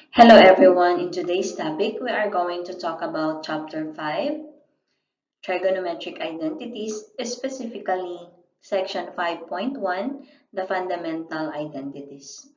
Hello everyone, in today's topic we are going to talk about chapter 5, Trigonometric Identities, specifically section 5.1, the fundamental identities.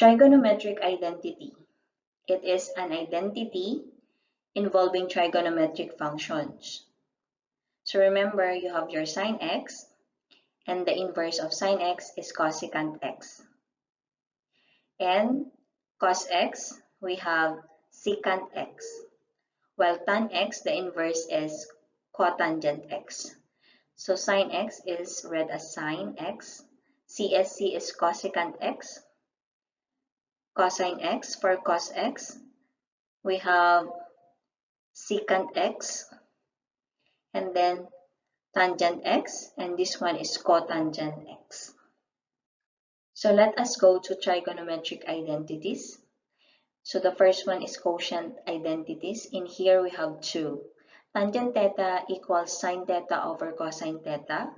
Trigonometric identity. It is an identity involving trigonometric functions. So remember, you have your sine x, and the inverse of sine x is cosecant x. And cos x, we have secant x. While tan x, the inverse is cotangent x. So sine x is read as sine x. CSC is cosecant x. Cosine x for cos x. We have secant x. And then tangent x. And this one is cotangent x. So let us go to trigonometric identities. So the first one is quotient identities. In here we have two. Tangent theta equals sine theta over cosine theta.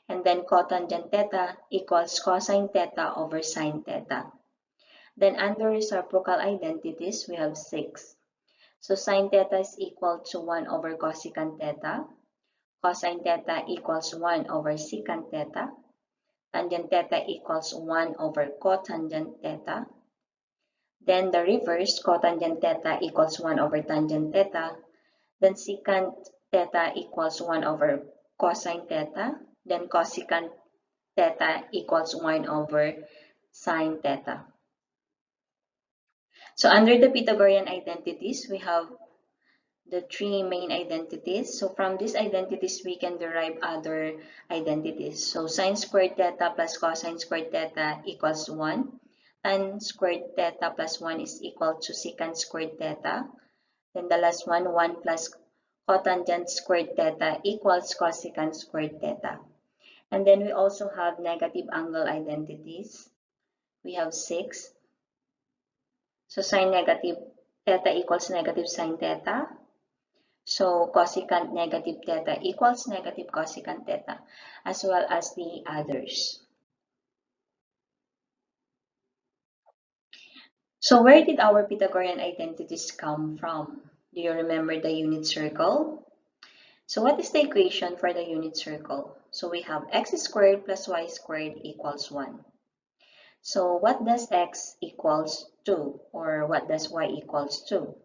And then cotangent theta equals cosine theta over sine theta. Then under reciprocal identities, we have 6. So sine theta is equal to 1 over cosecant theta. Cosine theta equals 1 over secant theta. Tangent theta equals 1 over cotangent theta. Then the reverse, cotangent theta equals 1 over tangent theta. Then secant theta equals 1 over cosine theta. Then cosecant theta equals 1 over sine theta. So under the Pythagorean identities, we have the three main identities. So from these identities, we can derive other identities. So sine squared theta plus cosine squared theta equals 1. Tan squared theta plus 1 is equal to secant squared theta. Then the last one, 1 plus cotangent squared theta equals cosecant squared theta. And then we also have negative angle identities. We have 6. So sine negative theta equals negative sine theta. So cosecant negative theta equals negative cosecant theta, as well as the others. So where did our Pythagorean identities come from? Do you remember the unit circle? So what is the equation for the unit circle? So we have x squared plus y squared equals 1. So what does x equals 2, or what does y equals 2?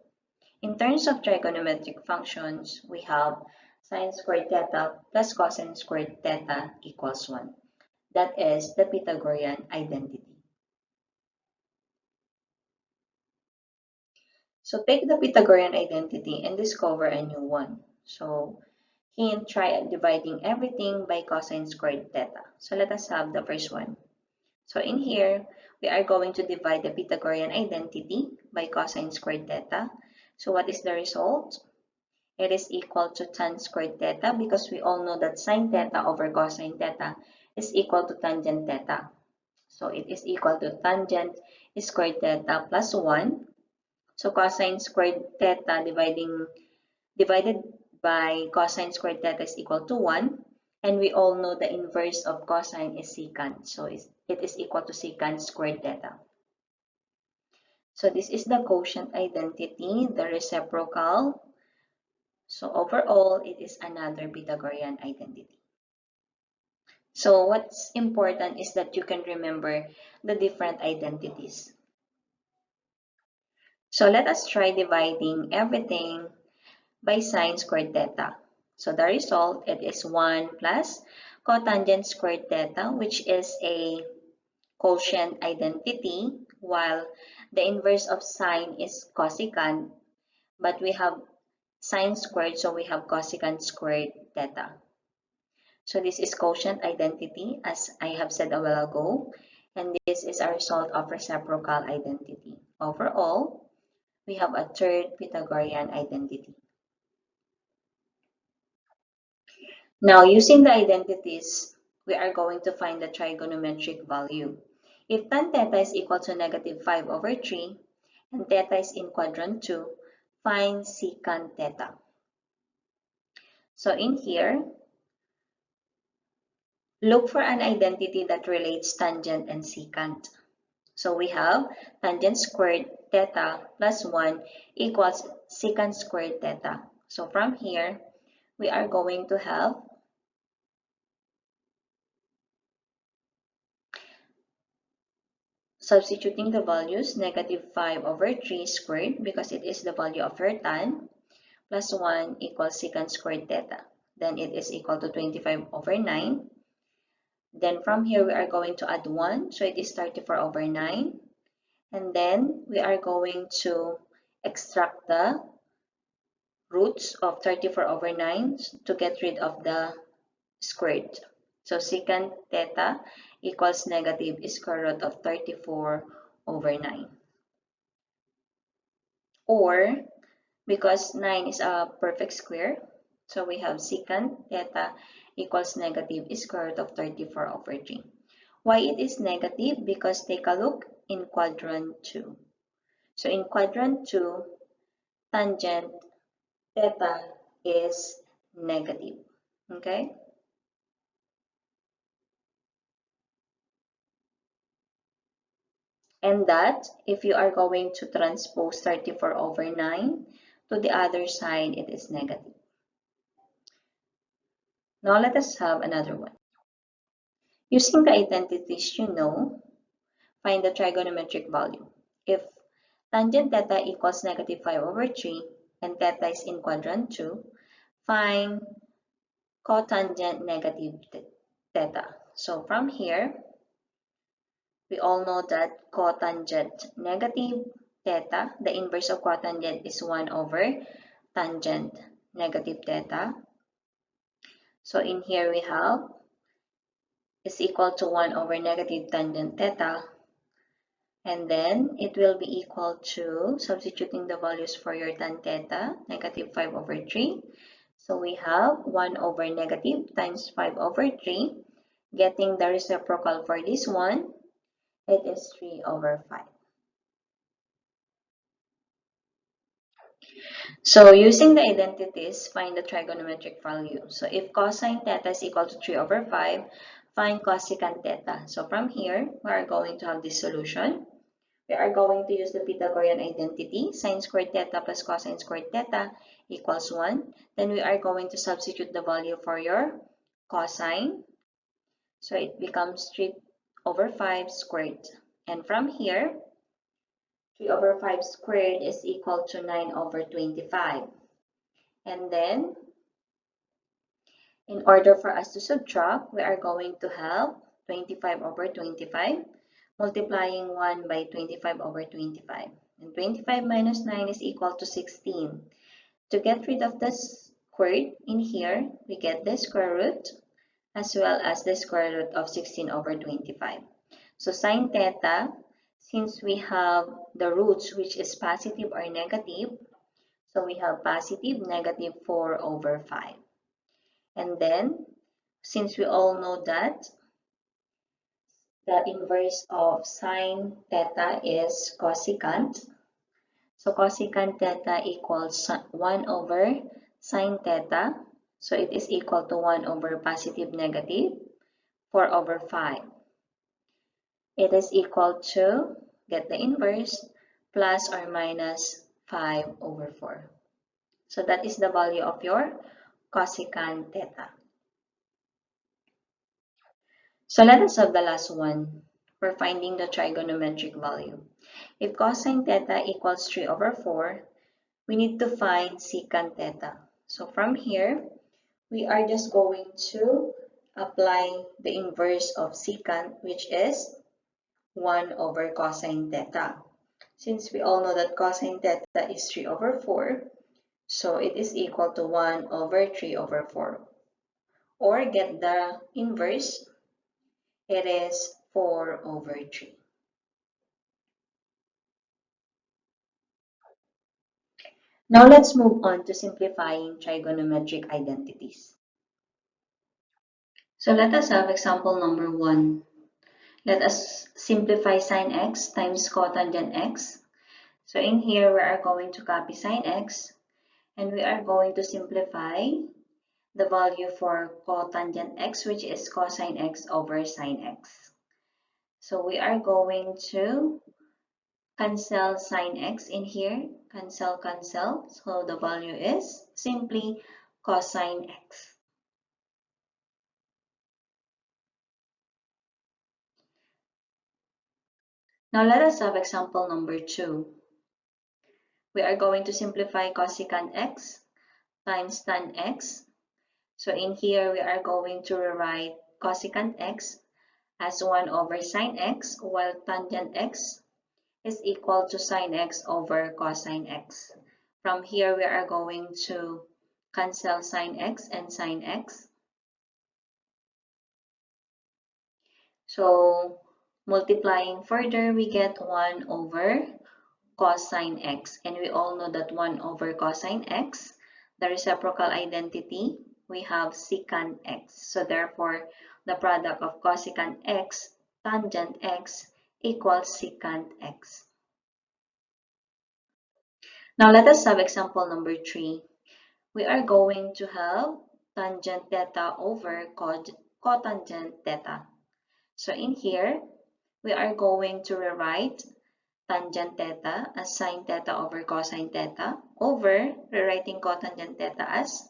In terms of trigonometric functions, we have sine squared theta plus cosine squared theta equals 1. That is the Pythagorean identity. So take the Pythagorean identity and discover a new one. So hint, try dividing everything by cosine squared theta. So let us have the first one. So in here, we are going to divide the Pythagorean identity by cosine squared theta. So what is the result? It is equal to tan squared theta, because we all know that sine theta over cosine theta is equal to tangent theta. So it is equal to tangent squared theta plus 1. So cosine squared theta divided by cosine squared theta is equal to 1. And we all know the inverse of cosine is secant. So it is equal to secant squared theta. So this is the quotient identity, the reciprocal. So overall, it is another Pythagorean identity. So what's important is that you can remember the different identities. So let us try dividing everything by sine squared theta. So the result, it is 1 plus cotangent squared theta, which is a quotient identity, while the inverse of sine is cosecant, but we have sine squared, so we have cosecant squared theta. So this is quotient identity, as I have said a while ago, and this is a result of reciprocal identity. Overall, we have a third Pythagorean identity. Now, using the identities, we are going to find the trigonometric value. If tan theta is equal to negative 5 over 3, and theta is in quadrant 2, find secant theta. So in here, Look for an identity that relates tangent and secant. So we have tangent squared theta plus 1 equals secant squared theta. So from here, we are going to have substituting the values, negative 5 over 3 squared because it is the value of your tan, plus 1 equals secant squared theta. Then it is equal to 25 over 9. Then from here, we are going to add 1. So it is 34 over 9. And then we are going to extract the roots of 34 over 9 to get rid of the squared. So secant theta equals negative square root of 34 over 9. Or because 9 is a perfect square, so we have secant theta equals negative square root of 34 over 3. Why it is negative? Because take a look in quadrant 2. So in quadrant 2, tangent theta is negative. Okay? And that, if you are going to transpose 34 over 9 to the other side, it is negative. Now let us have another one. Using the identities you know, find the trigonometric value. If tangent theta equals negative 5 over 3 and theta is in quadrant 2, find cotangent negative theta. So from here, we all know that cotangent negative theta, the inverse of cotangent is 1 over tangent negative theta. So in here we have is equal to 1 over negative tangent theta. And then it will be equal to, substituting the values for your tan theta, negative 5 over 3. So we have 1 over negative times 5 over 3. Getting the reciprocal for this one, it is 3 over 5. So using the identities, find the trigonometric value. So if cosine theta is equal to 3 over 5, find cosecant theta. So from here, we are going to have this solution. We are going to use the Pythagorean identity. Sine squared theta plus cosine squared theta equals 1. Then we are going to substitute the value for your cosine. So it becomes 3 over 5 squared. And from here, 3 over 5 squared is equal to 9 over 25. And then, in order for us to subtract, we are going to have 25 over 25, multiplying 1 by 25 over 25. And 25 minus 9 is equal to 16. To get rid of the squared in here, we get the square root as well as the square root of 16 over 25. So sine theta, since we have the roots which is positive or negative, so we have positive negative 4 over 5. And then, since we all know that the inverse of sine theta is cosecant, so cosecant theta equals 1 over sine theta. So it is equal to 1 over positive negative 4 over 5. It is equal to, get the inverse, plus or minus 5 over 4. So that is the value of your cosecant theta. So let us have the last one. We're finding the trigonometric value. If cosine theta equals 3 over 4, we need to find secant theta. So from here, we are just going to apply the inverse of secant, which is 1 over cosine theta. Since we all know that cosine theta is 3 over 4, so it is equal to 1 over 3 over 4. Or get the inverse, it is 4 over 3. Now let's move on to simplifying trigonometric identities. So let us have example number 1. Let us simplify sine x times cotangent x. So in here, we are going to copy sine x, and we are going to simplify the value for cotangent x, which is cosine x over sine x. So we are going to cancel sine x in here, cancel, cancel. So the value is simply cosine x. Now let us have example number 2. We are going to simplify cosecant x times tan x. So in here, we are going to rewrite cosecant x as 1 over sine x, while tangent x is equal to sine x over cosine x. From here, we are going to cancel sine x and sine x. So multiplying further, we get 1 over cosine x. And we all know that 1 over cosine x, the reciprocal identity, we have secant x. So therefore, the product of cosecant x tangent x equals secant x. Now let us have example number 3. We are going to have tangent theta over cotangent theta. So in here, we are going to rewrite tangent theta as sine theta over cosine theta over rewriting cotangent theta as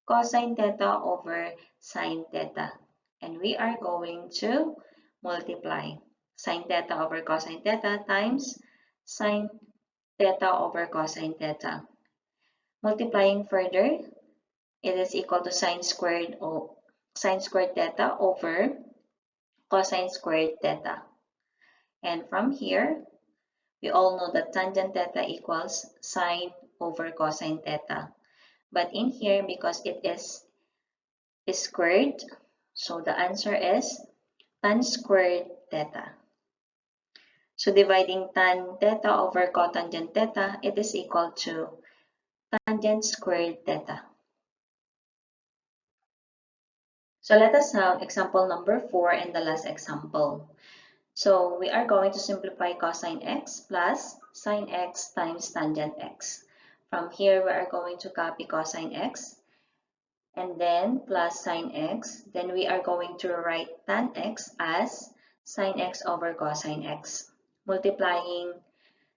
cosine theta over sine theta. And we are going to multiply sine theta over cosine theta times sine theta over cosine theta. Multiplying further, it is equal to sine squared theta over cosine squared theta. And from here, we all know that tangent theta equals sine over cosine theta. But in here, because it is squared, so the answer is tan squared theta. So dividing tan theta over cotangent theta, it is equal to tangent squared theta. So let us have example number 4 and the last example. So we are going to simplify cosine x plus sine x times tangent x. From here, we are going to copy cosine x and then plus sine x. Then we are going to write tan x as sine x over cosine x. Multiplying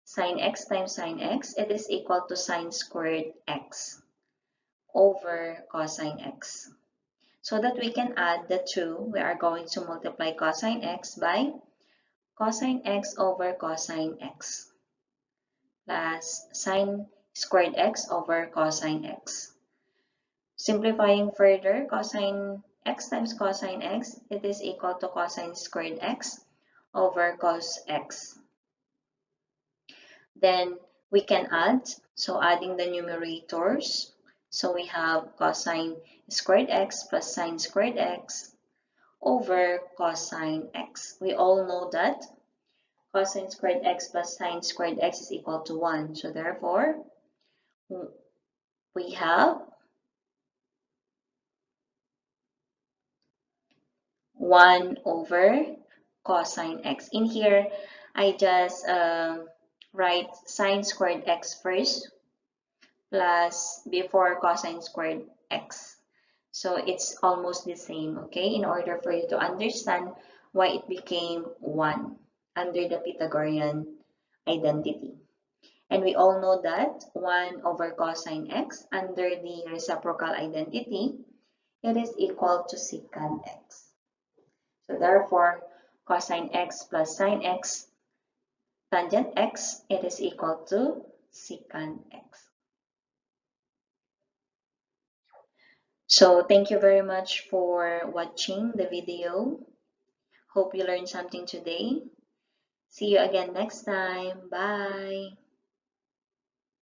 sine x times sine x, it is equal to sine squared x over cosine x. So that we can add the two, we are going to multiply cosine x by cosine x over cosine x plus sine squared x over cosine x. Simplifying further, cosine x times cosine x, it is equal to cosine squared x over cos x. Then we can add, so adding the numerators. So we have cosine squared x plus sine squared x over cosine x. We all know that cosine squared x plus sine squared x is equal to 1. So therefore, we have 1 over cosine x. In here, I just write sine squared x first plus before cosine squared x. So it's almost the same, okay? In order for you to understand why it became 1 under the Pythagorean identity. And we all know that 1 over cosine x under the reciprocal identity, it is equal to secant x. So therefore, cosine x plus sine x tangent x, it is equal to secant x. So thank you very much for watching the video. Hope you learned something today. See you again next time. Bye.